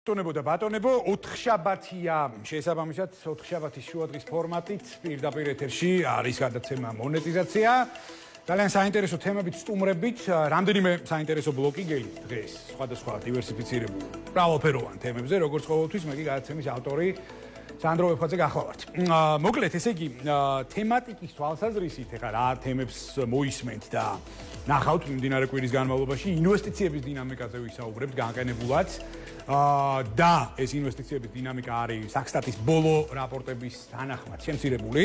ბატონებო, 4 შაბათია, შესაბამისად 4 შაბათის შუადღის ფორმატით პირდაპირ ეთერში არის გადაცემა მონეტიზაცია. ძალიან საინტერესო თემებით სტუმრებით, რამდენიმე საინტერესო ბლოკი გელით დღეს, სხვადასხვა დივერსიფიცირებულ მრავალფეროვან თემებზე, როგორც ყოველთვის, მე კი გადაცემის ავტორი სანდრო ვეფხაძე გახლავართ. მოკლედ, ესე იგი, თემატიკის თვალსაზრისით, ეხლა რა თემებს მოისმენთ და ნახავთ მიმდინარე კვირის განმავლობაში, ინვესტიციების დინამიკაზე ვისაუბრებთ განყენებულად. და ეს ინვესტიციების დინამიკა არის საქსტატის ბოლო რაპორტების თანახმად შემცირებული.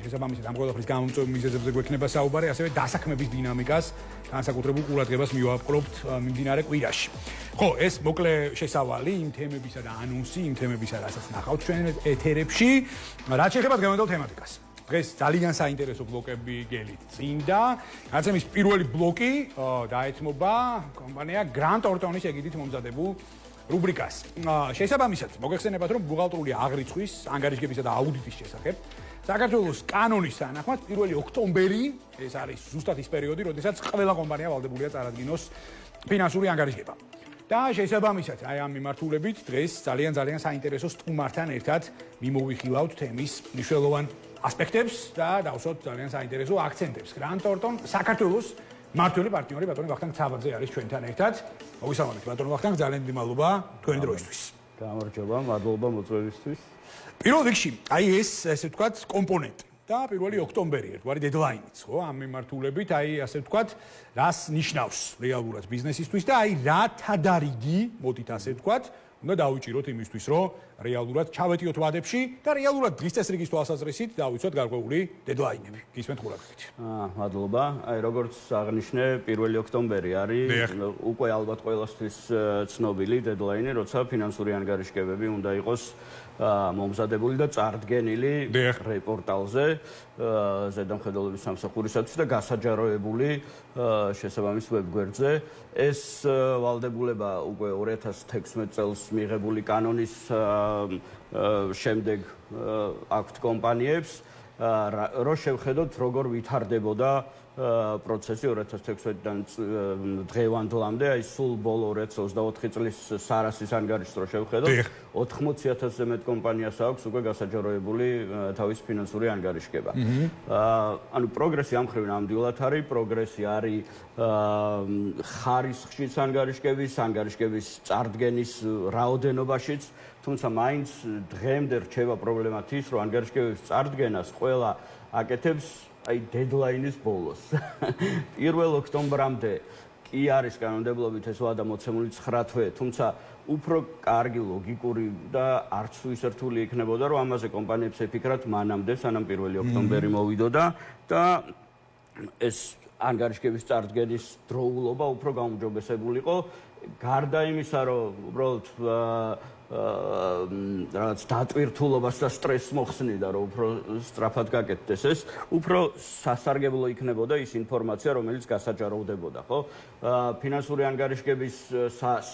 შესაბამისად ამ ყველაფრის გამომწვევ მიზეზებზე გვექნება საუბარი, ასევე დასაქმების დინამიკას განსაკუთრებულ ყურადღებას მივაპყრობთ მიმდინარე კვირაში. ხო, ეს მოკლე შესავალი იმ თემებისა და ანონსი იმ თემებისა, რასაც ნახავთ ჩვენ ეთერებში, რაც შეეხება დღევანდელ თემატიკას. დღეს ძალიან საინტერესო ბლოკები გელით წინ და გადაცემის პირველი ბლოკი დაეთმობა კომპანია Grant Thornton-ის ეგიდით მომზადებულ რუბრიკას. შესაბამისად, მოგეხსენებათ, რომ ბუღალტრული აღრიცხვის, ანგარიშგებისა და აუდიტის შესახებ საქართველოს კანონის თანახმად 1 ოქტომბერი ეს არის ზუსტად ის პერიოდი, როდესაც ყველა კომპანია ვალდებულია წარადგინოს ფინანსური ანგარიშგება. და შესაბამისად, აი ამ მიმართულებით დღეს ძალიან საინტერესო სტუმართან ერთად მიმოვიხილავთ თემის მნიშვნელოვან ასპექტებს და დავსვათ ძალიან საინტერესო აქცენტებს. Grant Thornton საქართველოს მართველი პარტნიორი ბატონი ვახტანგ ცაბაძე არის ჩვენთან ერთად. მოგესალმებით ბატონო ვახტანგ, ძალიან მიმალობა თქვენი დროისთვის. გამარჯობა, მადლობა მოწვევისთვის. პირველ რიგში, აი ეს ესე ვთქვათ კომპონენტი და 1 ოქტომბერი ერთგვარი დედლაინიც, ხო? ამ მიმართულებით, აი ასე ვთქვათ, რას ნიშნავს რეალურად ბიზნესისთვის და აი რა თადარიგი, მოდით ასე ვთქვათ, უნდა დავიჭიროთ იმისთვის, რომ რეალურად ჩავეტიოთ ვადებში და რეალურად დღის წესრიგის თვალსაზრისით დავიცვათ გარკვეული დედლაინები. გისმენთ ყურადღებით. მადლობა. აი როგორც აღნიშნე, 1 ოქტომბერი არის უკვე ალბათ ყველასთვის ცნობილი დედლაინი, როცა ფინანსური ანგარიშგებები უნდა იყოს მომზადებული და წარდგენილი რეპორტალზე ზედამხედველობის სამსახურისათვის და გასაჯაროებული შესაბამის ვებგვერდზე. ეს ვალდებულება უკვე 2016 წელს მიღებული კანონის შემდეგ აქვთ კომპანიებს, რომ შევხედოთ როგორ ვითარდებოდა პროცესი 2016-დან დღევანდლამდე, აი სულ ბოლო 2024 წლის სარასის ანგარიშს რო შევხედოთ, 80,000-ზე მეტ კომპანიას აქვს უკვე გასაჯაროებული თავის ფინანსური ანგარიშგება. ანუ პროგრესი ამ მხრივ ნამდვილად არის, პროგრესი არის ხარისხშიც ანგარიშგების წარდგენის რაოდენობაშიც, თუმცა მაინც დღემდე რჩება პრობლემად ის, რომ ანგარიშგების წარდგენას ყველა აკეთებს აი დედლაინის ბოლოს. 1 ოქტომბრამდე კი არის კანონმდებლობით ეს ვადა მოცემული 9 თვე, თუმცა უფრო კარგი ლოგიკური და არც თუ ისე რთული იქნებოდა, რომ ამაზე კომპანიებს ეფიქრათ მანამდე, სანამ 1 ოქტომბერი მოვიდოდა და ეს ანგარიშგების წარდგენის დროულობა უფრო გაუმჯობესებულიყო. გარდა იმისა, რომ უბრალოდ რაღაც დატვირთულობას და სტრესს მოხსნიდა, რომ უფრო სწრაფად გაკეთდეს ეს, უფრო სასარგებლო იქნებოდა ის ინფორმაცია, რომელიც გასაჯაროვდებოდა, ხო? ფინანსური ანგარიშგების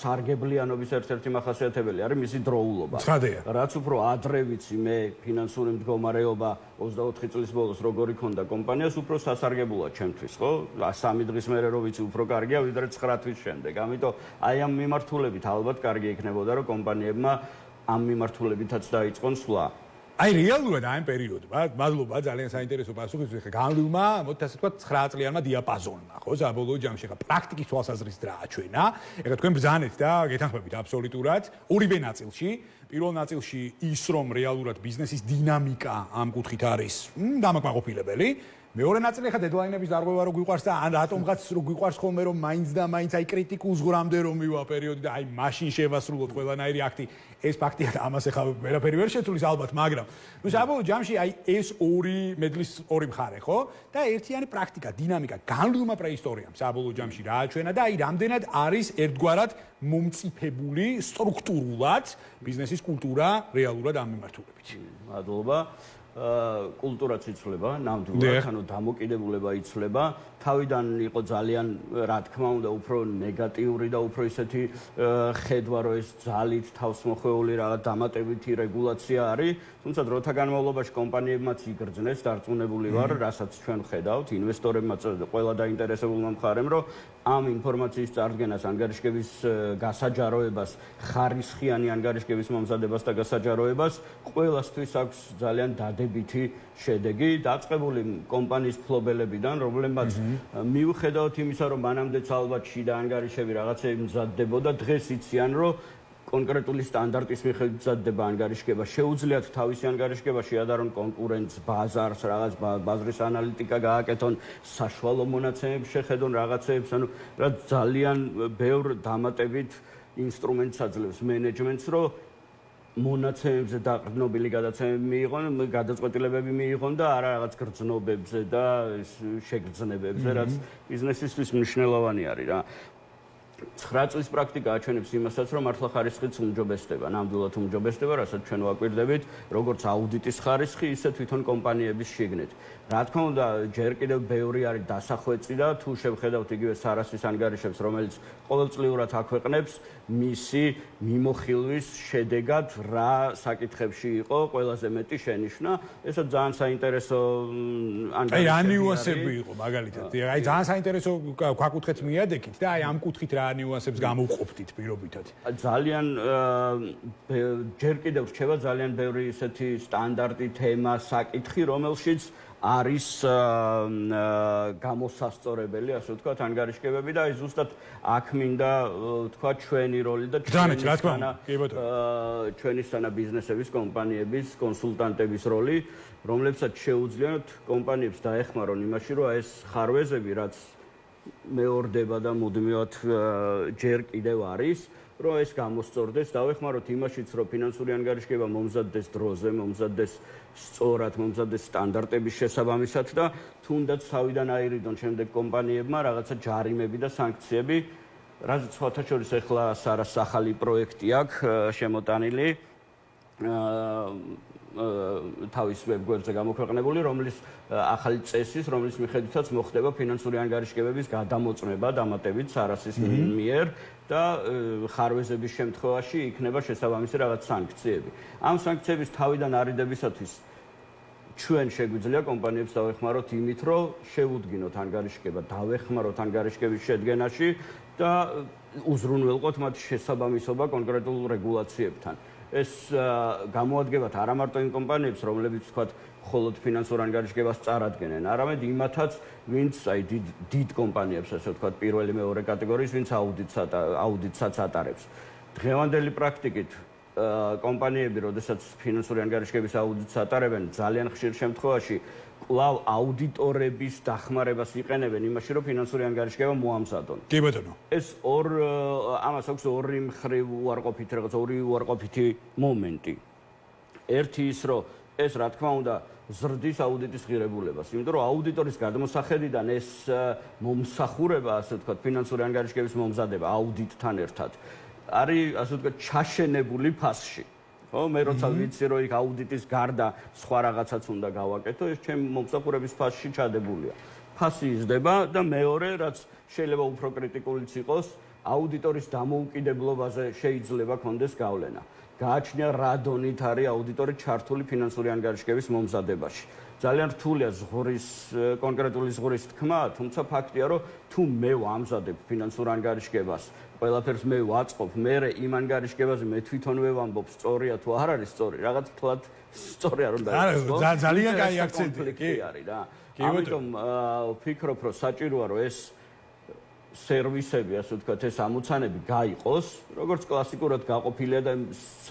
სარგებლიანობის ერთ-ერთი მახასიათებელი არის მისი დროულობა. რაც უფრო ადრე ვიცი მე ფინანსური მდგომარეობა 24 წლის ბოლოს როგორ იქონდა კომპანიას, უფრო სასარგებლოა ჩემთვის, ხო? 3 დღის მერე რო ვიცი უფრო კარგია, ვიდრე 9 თვის შემდეგ. ამიტომ აი ამ მიმართულებით ალბათ კარგი იქნებოდა, რომ კომპანიებმა ამ მიმართულებითაც დაიწყონ სვლა. აი რეალურად აი ამ პერიოდმა, მადლობა ძალიან საინტერესო პასუხისთვის. განვლილმა, მოდით ასე ვთქვათ, 9 წლიანმა დიაპაზონმა, ხო, საბოლოო ჯამში ხა პრაქტიკის თვალსაზრისით რა აჩვენა. ეხლა თქვენ ბრძანეთ და გეთანხმებით აბსოლუტურად ორივე ნაწილში. პირველ ნაწილში ის, რომ რეალურად ბიზნესის დინამიკა ამ კუთხით არის დამაკმაყოფილებელი. მეორე ნაწილი ხა დედლაინების დარღვევა რო გვიყვარს და ან რატომღაც რო გვიყვარს ხოლმე რომ მაინც და მაინც აი კრიტიკულ ზღვრამდე რომ მივა პერიოდი და აი მაშინ შევასრულოთ ყველანაირი აქტი. ეს ფაქტია და ამას ახლა ვერაფერი ვერ შეცვლის ალბათ, მაგრამ ნუ საბოლოო ჯამში აი ეს ორი მედლის ორი მხარე, ხო? და ერთიანი პრაქტიკა, დინამიკა, განვლილმა პრეისტორიამ საბოლოო ჯამში რა აჩვენა და აი რამდენად არის ერთგვარად მომწიფებული სტრუქტურულად ბიზნესის კულტურა რეალურად ამ მიმართულებით. მადლობა. კულტურაც იცვლება, ნამდვილად, ანუ დამოკიდებულება იცვლება. თავიდან იყო ძალიან, რა თქმა უნდა, უფრო ნეგატიური და უფრო ისეთი ხედვა, რომ ეს ძალით თავსმოხვეული რაღაც დამატებითი რეგულაცია არის, თუმცა დროთა განმავლობაში კომპანიებმაც იგრძნეს, დარწმუნებული ვარ, რასაც ჩვენ ხედავთ, ინვესტორებმაც ყველა დაინტერესებულმა მხარემ, რომ ამ ინფორმაციის წარდგენას, ანგარიშგების გასაჯაროებას, ხარისხიანი ანგარიშგების მომზადებას და გასაჯაროებას ყველასთვის აქვს ძალიან დადებითი შედეგი, დაწყებული კომპანიის მფლობელებიდან, რომლებმაც მიუხედავად იმისა, რომ მანამდეც ალბათ შიდა ანგარიშები რაღაცები მზადდებოდა, დღეს იციან, რომ კონკრეტული სტანდარტის მიხედვით მზადდება ანგარიშგება, შეუძლიათ თავისი ანგარიშგება შეადარონ კონკურენტს, ბაზარს, რაღაც ბაზრის ანალიტიკა გააკეთონ, საშუალო მონაცემებს შეხედონ რაღაცეებს, ანუ რა ძალიან ბევრ დამატებით ინსტრუმენტს აძლევს მენეჯმენტს, რომ მონაცემებზე დაყრდნობილი გადაცემები მიიღონ, გადაწყვეტილებები მიიღონ და არა რაღაც გრძნობებზე და შეგრძნებებზე, რაც ბიზნესისთვის მნიშვნელოვანი არის რა. 9 წლის პრაქტიკა აჩვენებს იმასაც, რომ მართლა ხარისხიც უმჯობესდება, ნამდვილად უმჯობესდება, რასაც ჩვენ ვაკვირდებით, როგორც აუდიტის ხარისხი, ისე თვითონ კომპანიების შიგნით. რა თქმა უნდა, ჯერ კიდევ ბევრი არის დასახვეწი და თუ შევხედავთ იგივე სარასის ანგარიშებს, რომელიც ყოველწლიურად აქვეყნებს, მისი მიმოხილვის შედეგად რა საკითხებში იყო ყველაზე მეტი შენიშვნა, ესა ძალიან საინტერესო ანგარიშები. რა ნიუანსები იყო მაგალითად? აი ძალიან საინტერესო გვაკუთხეთ მიადექით და აი ამ კუთხით რა ნიუანსებს გამოვყოფდით პირობითად? ძალიან ჯერ კიდევ რჩება ძალიან ბევრი ისეთი სტანდარტი თემა, საკითხი, რომელშიც არის გამოსასწორებელი, ასე ვთქვათ, ანგარიშგებები და აი ზუსტად აქ მინდა ვთქვათ ჩვენი როლი და ჩვენისთანა ბიზნესების, კომპანიების, კონსულტანტების როლი, რომლებსაც შეუძლიათ კომპანიებს დაეხმარონ იმაში, რომ ეს ხარვეზები, რაც მეორდება და მუდმივად ჯერ კიდევ არის, რომ ეს გამოსწორდეს, დავეხმაროთ იმაშიც, რომ ფინანსური ანგარიშგება მომზადდეს დროზე, მომზადდეს სწორად, მომზადდეს სტანდარტების შესაბამისად და თუნდაც თავიდან აირიდონ შემდეგ კომპანიებმა რაღაცა ჯარიმები და სანქციები, რაც სხვათა შორის ახლა სარას ახალი პროექტი აქვს შემოტანილი თავის ვებგვერდზე გამოქვეყნებული, რომლის ახალი წესის, რომლის მიხედვითაც მოხდება ფინანსური ანგარიშგებების გადამოწმება დამატებით სარასის მიერ და ხარვეზების შემთხვევაში იქნება შესაბამისი რაღაც სანქციები. ამ სანქციების თავიდან არიდებისათვის ჩვენ შეგვიძლია კომპანიებს დავეხმაროთ იმით, რომ შევუდგინოთ ანგარიშგება, დავეხმაროთ ანგარიშგების შედგენაში და უზრუნველყოთ მათ შესაბამისობა კონკრეტულ რეგულაციებთან. ეს გამოადგებათ არა მარტო იმ კომპანიებს, რომლებიც ვთქვათ, მხოლოდ ფინანსურ ანგარიშგებას წარადგენენ, არამედ იმათაც, ვინც აი დიდ კომპანიებს, ასე ვთქვათ, პირველი, მეორე კატეგორიის, ვინც აუდიტსაც ატარებს. დღევანდელი პრაქტიკით კომპანიები, როდესაც ფინანსური ანგარიშგების აუდიტს ატარებენ, ძალიან ხშირ შემთხვევაში კვლავ აუდიტორების დახმარებას იყენებენ იმაში, რომ ფინანსური ანგარიშგება მოამზადონ. კი ბატონო. ეს ამას აქვს ორი მხრივ უარყოფითი რაღაც ორი უარყოფითი მომენტი. ერთი ის, რომ ეს რა თქმა უნდა ზრდის აუდიტის ღირებულებას, იმიტომ რომ აუდიტორის გადმოსახედიდან ეს მომსახურება, ასე ვთქვათ, ფინანსური ანგარიშგების მომზადება აუდიტთან ერთად არის, ასე ვთქვათ, ჩაშენებული ფასში. ხო, მე როცა ვიცი, რომ იქ აუდიტის გარდა სხვა რაღაცაც უნდა გავაკეთო, ეს ჩემ მომსახურების ფასში ჩადებულია. ფასი იზრდება და მეორე, რაც შეიძლება უფრო კრიტიკულიც იყოს, აუდიტორის დამოუკიდებლობაზე შეიძლება კონდეს გავლენა. გააჩნია რა დონით არის აუდიტორი ჩართული ფინანსური ანგარიშგების მომზადებაში. ძალიან რთულია კონკრეტული ზღურის თქმა, თუმცა ფაქტია, რომ თუ მე ვამზადებ ფინანსურ ანგარიშგებას, ყველაფერს მე ვაწყობ, მე იმ ანგარიშგებაზე მე თვითონვე ვამბობ, სწორია თუ არ არის სწორი, რაღაც თლად სწორი არ უნდა იყოს. ძალიან კაი აქცენტი არის რა. ამიტომ ვფიქრობ, რომ საჭიროა, რომ ეს სერვისები, ასე ვთქვათ, ეს ამოცანები გაიყოს, როგორც კლასიკურად გაყოფილია და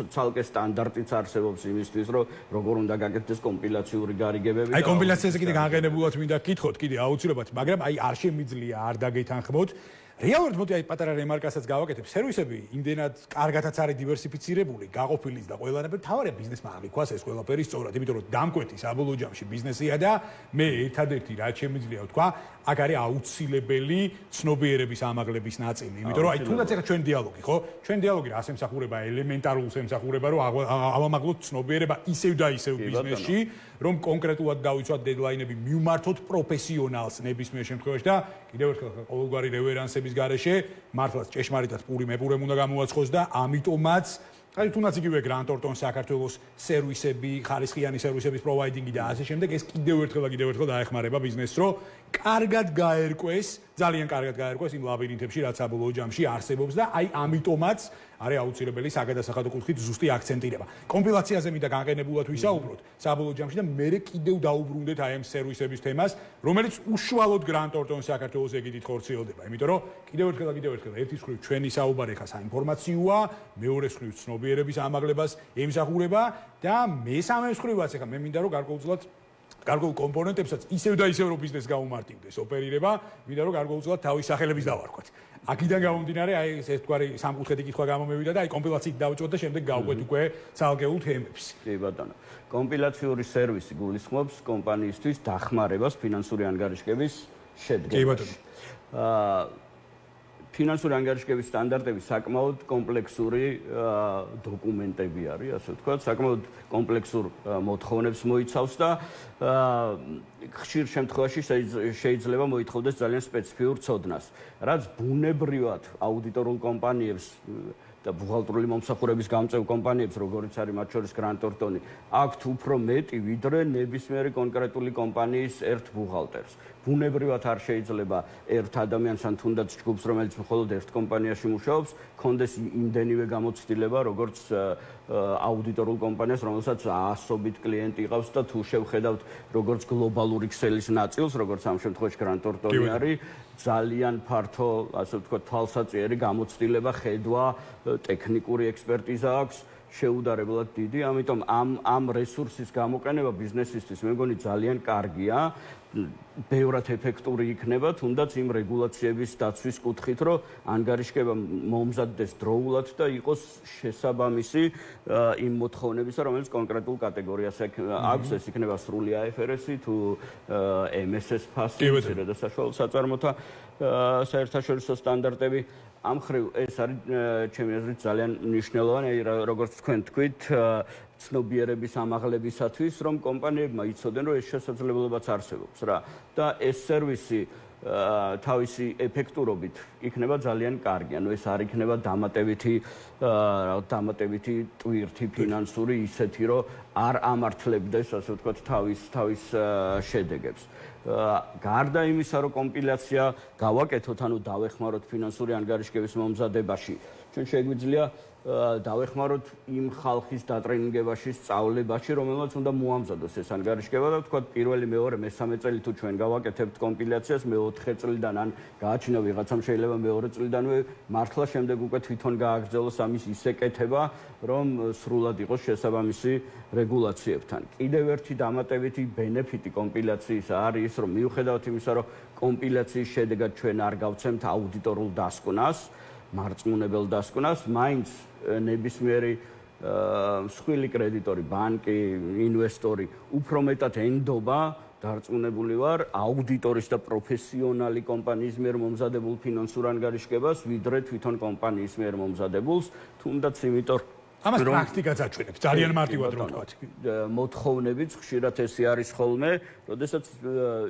ცალკე სტანდარტიც არსებობს იმისთვის, რომ როგორ უნდა გაკეთდეს კომპილაციური გარიგებები. აი კომპილაციაზე კიდე განყენებულად მინდა გკითხოთ, კიდე აუცილებლად, მაგრამ აი არ შემიძლია არ დაგეთანხმოთ. რეალურად მოდი აი პატარა რემარკასაც გავაკეთებ. სერვისები იმდენად კარგადაც არის დივერსიფიცირებული, გაყოფილი და ყველანაირად თავარი ბიზნესმა აღიქვას ეს ყველაფერი სწორად, იმიტომ რომ დამკვეთი საბოლოო ჯამში ბიზნესია და მე ერთადერთი რაც შემიძლია ვთქვა, აქ არის აუცილებელი ცნობიერების ამაღლების ნაწილი, იმიტომ რომ აი თუნდაც ახლა ჩვენ დიალოგი, ხო? ჩვენ დიალოგი რას ემსახურება, ელემენტარულს ემსახურება, რომ ავამაღლოთ ცნობიერება ისევ და ისევ ბიზნესში, რომ კონკრეტულად გავიცვათ დედლაინები, მივმართოთ პროფესიონალს ნებისმიერ შემთხვევაში და კიდევ ერთხელ ყოველგვარი რევერანსების გარეშე მართლაც ჭეშმარიტად პური მეპურემ უნდა გამოაცხოს და ამიტომაც აი თუნდაც იგივე Grant Thornton საქართველოს სერვისები, ხარისხიანი სერვისების პროვაიდინგი და ასე შემდეგ ეს კიდევ ერთხელ დაეხმარება ბიზნესს, რომ კარგად გაერკვეს ძალიან კარგად გაერკვეს იმ ლაბირინთებში, რაც საბოლოო ჯამში არსებობს და აი ამიტომაც არის აუცილებელი საგადასახადო კუთხით ზუსტი აქცენტირება. კომპილაციაზე მინდა განყენებულად ვისაუბროთ საბოლოო ჯამში და მე კიდევ დაუბრუნდეთ აი ამ სერვისების თემას, რომელიც უშუალოდ Grant Thornton საქართველოს ეგიდით ხორციელდება. იმიტომ რომ კიდევ ერთხელ ერთის მხრივ ჩვენი საუბარი ხა საინფორმაციოა, მეორეს მხრივ ცნობიერების ამაღლებას ემსახურება და მესამე მხრივაც ხა მე მინდა რომ გარკვეულწილად გარკვეულ კომპონენტებსაც ისევ და ისევ რომ ბიზნეს გაუმარტივდეს ოპერირება, მინდა რომ გარკვეულწილად თავის სახელების დავარქვათ. აქედან გამომდინარე, აი ეს ერთგვარი სამკუთხედი კითხვა გამომევიდა და აი კომპილაციით დავიწყოთ და შემდეგ გავყვეთ უკვე ცალკეულ თემებს. კი ბატონო. კომპილაციური სერვისი გულისხმობს კომპანიისთვის დახმარებას ფინანსური ანგარიშგების შედგენაში. კი ბატონო. ფინანსური ანგარიშგების სტანდარტები საკმაოდ კომპლექსური დოკუმენტები არის, ასე ვთქვათ, საკმაოდ კომპლექსურ მოთხოვნებს მოიცავს და ხშირ შემთხვევაში შეიძლება მოითხოვდეს ძალიან სპეციფიურ ცოდნას, რაც ბუნებრივად აუდიტორულ კომპანიებს და ბუღალტრული მომსახურების გამწევ კომპანიებს, როგორიც არის მათ შორის Grant Thornton-ი, აქვთ უფრო მეტი, ვიდრე ნებისმიერი კონკრეტული კომპანიის ერთ ბუღალტერს. ბუნებრივად არ შეიძლება ერთ ადამიანს ან თუნდაც ჯგუფს, რომელიც მხოლოდ ერთ კომპანიაში მუშაობს, კონდეს იმდენივე გამოცდილება, როგორც აუდიტორულ კომპანიას, რომელსაც ასობით კლიენტი ყავს და თუ შევხედავთ როგორც გლობალური ქსელის ნაწილს, როგორც ამ შემთხვევაში Grant Thornton-ი არის, ძალიან ფართო, ასე ვთქვათ, თვალსაჩინო გამოცდილება, ხედვა, ტექნიკური ექსპერტიზა აქვს. შეუდარებლად დიდი, ამიტომ ამ რესურსის გამოყენება ბიზნესისთვის მე მგონი ძალიან კარგია. ბევრად ეფექტური იქნება, თუნდაც იმ რეგულაციების დაცვის კუთხით, რომ ანგარიშგება მომზადდეს დროულად და იყოს შესაბამისი იმ მოთხოვნებისა, რომელიც კონკრეტულ კატეგორიას აქვს, ეს იქნება სრული IFRS-ი თუ MSS ფასი, და საშუალო საწარმოთა საერთაშორისო სტანდარტები. ამ ხრივ ეს არის ჩემი აზრით ძალიან მნიშვნელოვანი, როგორც თქვენ თქვით, ცნობიერების ამაღლებისათვის, რომ კომპანიებმა იცოდნენ, რომ ეს შესაძლებლობაც არსებობს რა და ეს სერვისი თავისი ეფექტურობით იქნება ძალიან კარგი. ანუ ეს არ იქნება დამატებითი ტვირთი ფინანსური ისეთი, რომ არ ამართლებდეს, ასე ვთქვათ, თავის შედეგებს. გარდა იმისა, რომ კომპილაცია გავაკეთოთ, ანუ დავეხმაროთ ფინანსური ანგარიშგების მომზადებაში, ჩვენ შეგვიძლია დავეხმაროთ იმ ხალხის დატრენინგებაში, სწავლებაში, რომელმაც უნდა მოამზადოს ეს ანგარიშგება და ვთქვათ, პირველი, მეორე, მესამე წელი თუ ჩვენ გავაკეთებთ კომპილაციას, მე-4 წლიდან ან გააჩინა ვიღაცამ შეიძლება მე-2 წლიდანვე მართლა შემდეგ უკვე თვითონ გააგრძელოს ამის ისე კეთება, რომ სრულად იყოს შესაბამისი რეგულაციებთან. კიდევ ერთი დამატებითი ბენეფიტი კომპილაციის არის ის, რომ მიუხედავად იმისა, რომ კომპილაციის შედეგად ჩვენ არ გავცემთ აუდიტორულ დასკვნას, მარწმუნებელ დასკვნას, მაინც ნებისმიერი მსხვილი კრედიტორი, ბანკი, ინვესტორი უფრო მეტად ენდობა დარწმუნებული ვარ აუდიტორის და პროფესიონალი კომპანიის მიერ მომზადებულ ფინანსურ ანგარიშგებას, ვიდრე თვითონ კომპანიის მიერ მომზადებულს, თუნდაც იმიტომ ამას პრაქტიკაც აჩვენებს, ძალიან მარტივად რომ ვთქვათ. მოთხოვნებიც ხშირად ესე არის ხოლმე, როდესაც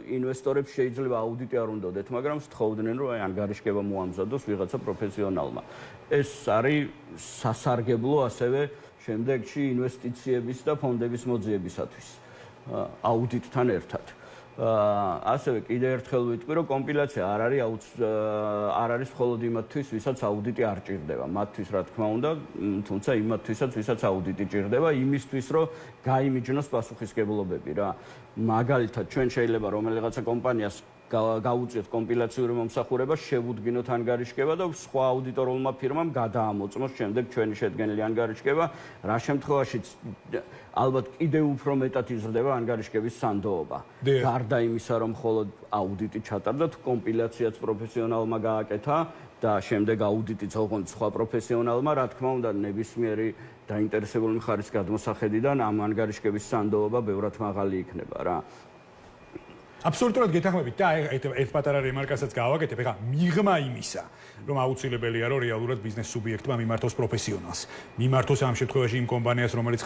ინვესტორებს შეიძლება აუდიტი არ უნდათ, მაგრამ სთხოვდნენ, რომ აი ანგარიშგება მოამზადოს ვიღაცა პროფესიონალმა. ეს არის სასარგებლო ასევე შემდეგში ინვესტიციების და ფონდების მოძიებისათვის აუდიტთან ერთად. ასევე კიდევ ერთხელ ვიტყვი, რომ კომპილაცია არ არის მხოლოდ იმათთვის, ვისაც აუდიტი არ ჭირდება. მათთვის, რა თქმა უნდა, თუმცა იმათთვისაც, ვისაც აუდიტი ჭირდება, იმისთვის, რომ გაიმიჯნოს პასუხისმგებლობები რა. მაგალითად, ჩვენ შეიძლება რომელიღაცა კომპანიას გაუწიოთ კომპილაციური მომსახურება, შევუდგინოთ ანგარიშგება და სხვა აუდიტორულმა ფირმამ გადაამოწმოს შემდეგ ჩვენი შედგენილი ანგარიშგება, რა შემთხვევაშიც ალბათ კიდევ უფრო მეტად იზრდება ანგარიშგების სანდოობა. გარდა იმისა, რომ მხოლოდ აუდიტი ჩატარდა, თუ კომპილაციაც პროფესიონალმა გააკეთა და შემდეგ აუდიტიც ოღონდ სხვა პროფესიონალმა, რა თქმა უნდა, ნებისმიერი დაინტერესებული მხარის გადმოსახედიდან ამ ანგარიშგების სანდოობა ბევრად მაღალი იქნება რა. აბსოლუტურად გეთანხმებით და ერთ პატარა რემარკასაც გავაკეთებ, ეხლა მიღმა იმისა, რომ აუცილებელია, რომ რეალურად ბიზნეს სუბიექტმა მიმართოს პროფესიონალს. მიმართოს ამ შემთხვევაში იმ კომპანიას, რომელიც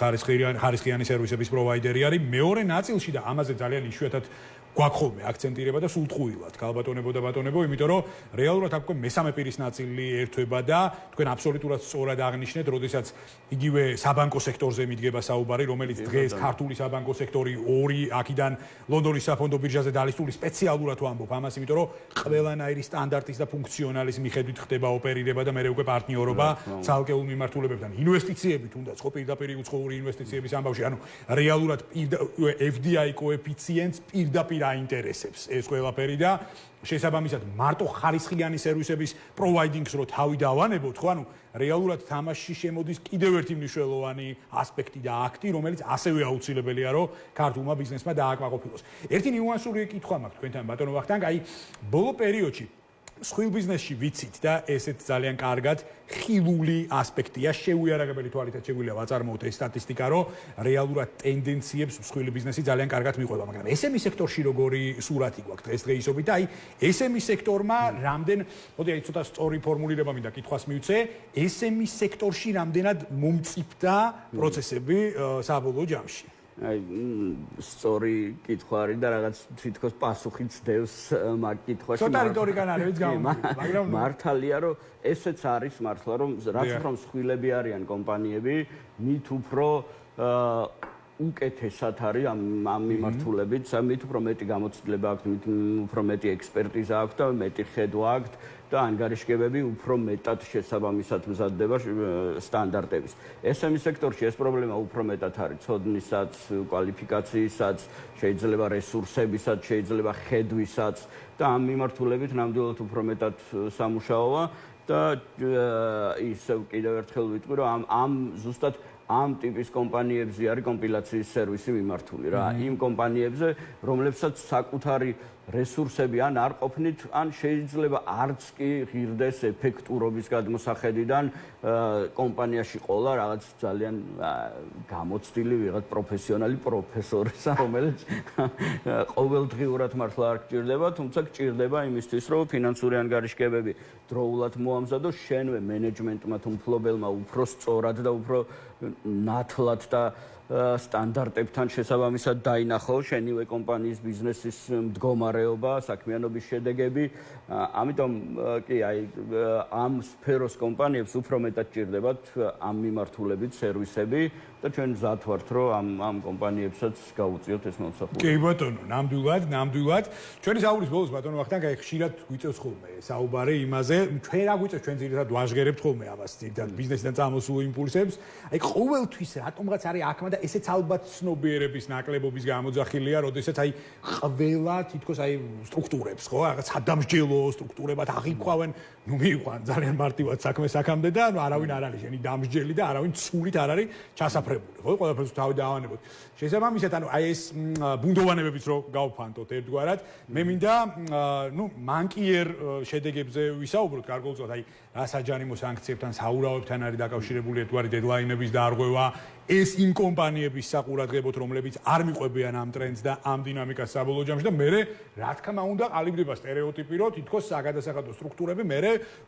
ხარისხიანი სერვისების პროვაიდერი არის, მეორე ნაწილში და ამაზე ძალიან იშვიათად გვაქვს ხოლმე აქცენტირება და სულტყუილად ქალბატონებო და ბატონებო, იმიტომ რომ რეალურად აქ მესამე პირის ნაწილი ერთვება და თქვენ აბსოლუტურად სწორად აღნიშნეთ, როდესაც იგივე საბანკო სექტორზე მიდგება საუბარი, რომელიც დღეს ქართული საბანკო სექტორი ორი აქიდან ლონდონის საფონდო ბირჟაზე დალისტული სპეციალურად ვამბობ ამას, იმიტომ რომ ყველანაირი სტანდარტის და ფუნქციონალის მიხედვით ხდება ოპერირება და მე უკვე პარტნიორობა ცალკეულ მიმართულებებთან. ინვესტიციები თუნდაც ხო პირდაპირ უცხოური ინვესტიციების ამბავში, ანუ რეალურად FDI კოეფიციენტს პირდაპირ აინტერესებს ეს ყველაფერი და შესაბამისად მარტო ხარისხიანი სერვისების პროვაიდინგს რო თავი დავანებოთ, ხო, ანუ რეალურად თამაშში შემოდის კიდევ ერთი მნიშვნელოვანი ასპექტი და აქტი, რომელიც ასევე აუცილებელია, რომ ქართულმა ბიზნესმა დააკმაყოფილოს. ერთი ნიუანსური კითხვა მაქვს თქვენთან ბატონო ვახტანგ, აი ბოლო პერიოდში სხვილ ბიზნესში ვიცით და ესეც ძალიან კარგად ხილული ასპექტია, შეუიარაღებელი თვალითაც შეგვიძლია ვაწარმოოთ ეს სტატისტიკა, რომ რეალურად ტენდენციებს სხვილი ბიზნესი ძალიან კარგად მიყვება, მაგრამ SME სექტორში როგორი სურათი გვაქვს დღესდღეობით და აი SME სექტორმა რამდენ, მოდი აი ცოტა სწორი ფორმულირება მინდა კითხვას მივცე, SME სექტორში რამდენად მომწიფდა პროცესები საბოლოო ჯამში? აი სწორი კითხვა არის და რაღაც თითქოს პასუხიც დევს მაგ კითხვაში. ცოტა რიტორიკა არის გამომდინარე, მაგრამ მართალია რომ ესეც არის მართლა რომ რაც უფრო მსხვილები არიან კომპანიები, მით უფრო უკეთესად არის ამ მიმართულებით, მით უფრო მეტი გამოცდილება აქვს, მით უფრო მეტი ექსპერტიზა აქვს და მეტი ხედვა აქვს და ანგარიშგებები უფრო მეტად შესაბამისად მზადდება სტანდარტების. SME სექტორში ეს პრობლემა უფრო მეტად არის ცოდნისაც, კვალიფიკაციისაც, შეიძლება რესურსებისაც, შეიძლება ხედვისაც და ამ მიმართულებით ნამდვილად უფრო მეტად სამუშაოა და ისევ კიდევ ერთხელ ვიტყვი რომ ამ ზუსტად ამ ტიპის კომპანიებზე არის კომპილაციის სერვისი მიმართული რა. იმ კომპანიებზე, რომლებსაც საკუთარი რესურსები ან არ ყოფნით, ან შეიძლება არც კი ღირდეს ეფექტურობის გადმოსახედიდან კომპანიაში ყოლა რაღაც ძალიან გამოცდილი ვიღაც პროფესიონალი პროფესორისა, რომელიც ყოველდღიურად მართლა არ გჭირდება, თუმცა გჭირდება იმისთვის, რომ ფინანსური ანგარიშგებები დროულად მოამზადოს, შენვე მენეჯმენტმა თუ მფლობელმა უფრო სწორად და უფრო ნათლად და სტანდარტებთან შესაბამისად დაინახო შენივე კომპანიის ბიზნესის მდგომარეობა, საქმიანობის შედეგები. ამიტომ კი აი ამ სფეროს კომპანიებს უფრო მეტად ჭირდებათ ამ მიმართულებით სერვისები და ჩვენ მზად ვართ, რომ ამ კომპანიებსაც გავუწიოთ ეს მომსახურება. კი ბატონო, ნამდვილად. ჩვენი საუბრის ბოლოს ბატონო ვახტანგ, აი ხშირად გვიწევს ხოლმე საუბარი იმაზე, ჩვენ რა გვიწევს, ჩვენ ძირითადად ვაჟღერებთ ხოლმე ამას, ძირითადად ბიზნესიდან წამოსულ იმპულსებს. აი ყოველთვის რატომღაც არის აქმა და ესეც ალბათ ცნობიერების ნაკლებობის გამოძახილია, როდესაც აი ყველა თითქოს აი სტრუქტურებს, ხო, რაღაც სადამსჯელო სტრუქტურებად აღიქვავენ, ნუ მიიყვან ძალიან მარტივად საქმე საქამდე და არავინ არ არის შენი დამსჯელი და არავინ ცულით არ არის ჩასაფრებული, ხო, ყველაფერს თავი დავანებოთ. შესაბამისად, ანუ აი ეს ბუნდოვანებებიც რო გავფანტოთ ერთგვარად, მე მინდა ნუ მანკიერ შედეგებზე ვისაუბროთ გარკვეულწილად, აი რა საჯარიმო სანქციებთან, საურავებთან არის დაკავშირებული ერთგვარი დედლაინების დარღვევა, ეს იმ კომპანიების საყურადღებოთ, რომლებიც არ მიყვებიან ამ ტრენდს და ამ დინამიკას საბოლოო ჯამში და მე რა თქმა უნდა ყალიბდება სტერეოტიპი, რომ თითქოს საგადასახადო სტრუქტურები მე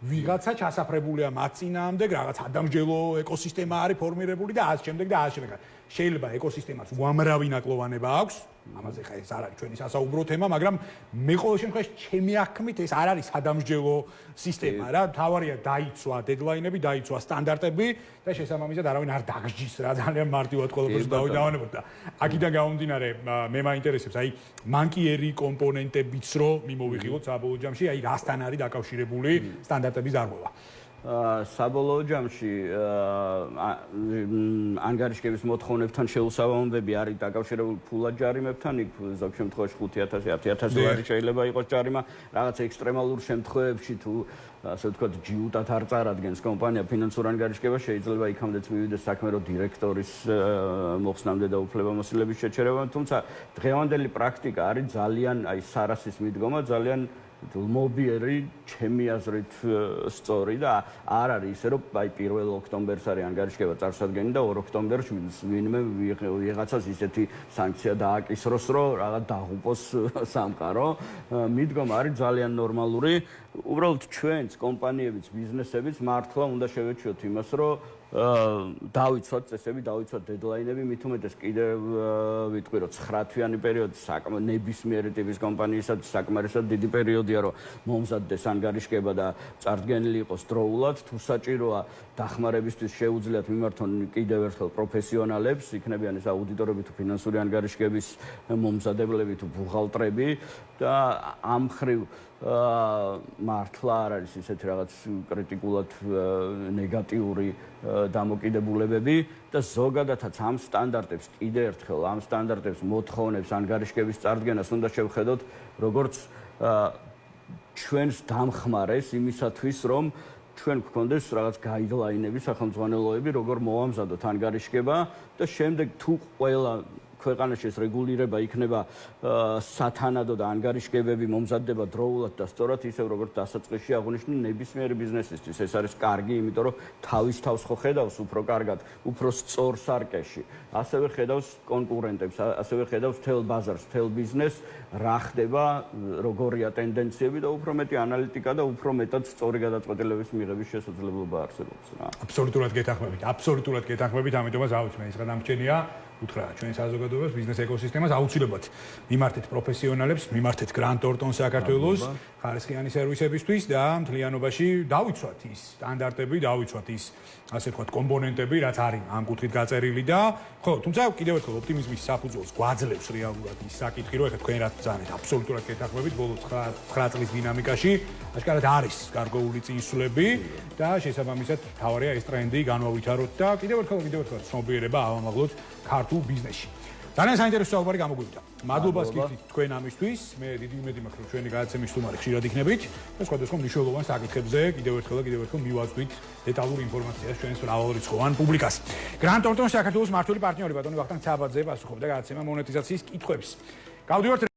ვიღაცა ჩასაფრებულია მათ წინააღმდეგ, რაღაც ადამიანო ეკოსისტემა არის ფორმირებული და ასე შემდეგ და ასე შემდეგ. შეიძლება ეკოსისტემას უამრავი ნაკლოვანება აქვს, ამაზე ხა ეს არ არის ჩვენი სასაუბრო თემა, მაგრამ მე ყოველ შემთხვევაში ჩემი აღქმით ეს არ არის ადამიანო სისტემა რა, თავარია დაიცვა დედლაინები, დაიცვა სტანდარტები და შესაბამისად არავინ არ დაგჯის რა, ძალიან მარტივად ყველაფერს დავანებოთ და აქედან გამომდინარე მე მაინტერესებს აი მანკიერი კომპონენტებიც რო მიმოვიღოთ საბოლოო ჯამში, აი რასთან არის დაკავშირებული სტანდარტების დარღვევა. საბოლოო ჯამში ანგარიშგების მოთხოვნებთან შეუსაბამობები არის დაკავშირებული ფულად ჯარიმებთან, იქ ზოგ შემთხვევაში 5,000, 10,000 ლარი შეიძლება იყოს ჯარიმა, რაღაც ექსტრემალურ შემთხვევებში თუ ასე ვთქვათ, ჯიუტად არ წარადგენს კომპანია ფინანსურ ანგარიშგებას, შეიძლება იქამდეც მივიდეს საქმე, რომ დირექტორის მოხსნამდე და უფლებამოსილების შეჩერება, თუმცა დღევანდელი პრაქტიკა არის ძალიან აი სარასის მიდგომა, ძალიან მობიერი, ჩემი აზრით სწორი და არ არის ისე რომ აი 1 ოქტომბერს არის ანგარიშგება წარსადგენი და 2 ოქტომბერს ვინმე ვიღაცას ისეთი სანქცია დააკისროს, რომ რაღაც დაღუპოს სამყარო. მიდგომა არის ძალიან ნორმალური. უბრალოდ ჩვენც კომპანიებიც, ბიზნესებიც მართლა უნდა შევეჩიოთ იმას, რომ დავიცვათ წესები, დავიცვათ დედლაინები, მით უმეტეს კიდევ ვიტყვი რომ 9 თვიანი პერიოდი ნებისმიერი ტიპის კომპანიისათვის საკმარისად დიდი პერიოდია, რომ მომზადდეს ანგარიშგება და წარდგენილი იყოს დროულად, თუ საჭიროა დახმარებისთვის შეუძლიათ მიმართონ კიდევ ერთხელ პროფესიონალებს, იქნებიან ეს აუდიტორები თუ ფინანსური ანგარიშგების მომზადებლები თუ ბუღალტრები და ამ ხრივ მართლა არ არის ისეთი რაღაც კრიტიკულად ნეგატიური დამოკიდებულებები და ზოგადადაც ამ სტანდარტებს კიდევ ერთხელ ამ სტანდარტებს მოთხოვნებს ანგარიშგების წარდგენას უნდა შევხედოთ როგორც ჩვენს დამხმარეს იმისათვის რომ ჩვენ გქონდეს რაღაც გაიდლაინები, სახელმძღვანელოები, როგორ მოვამზადოთ ანგარიშგება და შემდეგ თუ ყველა ქვეყანაში ეს რეგულირება იქნება სათანადო და ანგარიშგებები მომზადდება დროულად და სწორად ისევ როგორც დასაწყისში აღვნიშნე ნებისმიერი ბიზნესისთვის ეს არის კარგი, იმიტომ რომ თავის თავს ხო ხედავს უფრო კარგად, უფრო სწორ სარკეში. ასევე ხედავს კონკურენტებს, ასევე ხედავს მთელ ბაზარს, მთელ ბიზნესს, რა ხდება, როგორია ტენდენციები და უფრო მეტი ანალიტიკა და უფრო მეტად სწორი გადაწყვეტილების მიღების შესაძლებლობა არსებობს რა. აბსოლუტურად გეთანხმებით, ამიტომაც ავუცმე ის გადამრჩენია უთხრა ჩვენ საზოგადოებას, ბიზნეს ეკოსისტემას აუცილებლად მიმართეთ პროფესიონალებს, მიმართეთ Grant Thornton საქართველოს ხარისხიანი სერვისებისთვის და მთლიანობაში დავიცვათ ის სტანდარტები, დავიცვათ ის ასე ვთქვათ კომპონენტები, რაც არის ამ კუთხით გაწერილი და ხო, თუმცა კიდევ ერთხელ ოპტიმიზმის საფუძველს გვაძლევს რეალურად ის საკითხი, რომ ეხლა თქვენ რაც ბრძანეთ, აბსოლუტურად გეთანხმებით ბოლო 9 წლის დინამიკაში აშკარად არის გარკვეული წინსვლები და შესაბამისად თავარია ეს ტრენდი განვავითაროთ და კიდევ ერთხელ ცნობიერება ავამაღლოთ ქართულ ბიზნესში. ძალიან საინტერესო საუბარი გამოგვივიდა. მადლობას გიხდით თქვენ ამისთვის. მე დიდი იმედი მაქვს, რომ ჩვენი გადაცემის სტუმარი ხშირად იქნებით და სხვადასხვა მნიშვნელოვან საკითხებზე კიდევ ერთხელ მივაწვით დეტალურ ინფორმაციას ჩვენს მრავალრიცხოვან პუბლიკას. Grant Thornton საქართველოს მმართველი პარტნიორი ბატონი ვახტანგ ცაბაძე პასუხობდა გადაცემა მონეტიზაციის კითხვებს. გავდივართ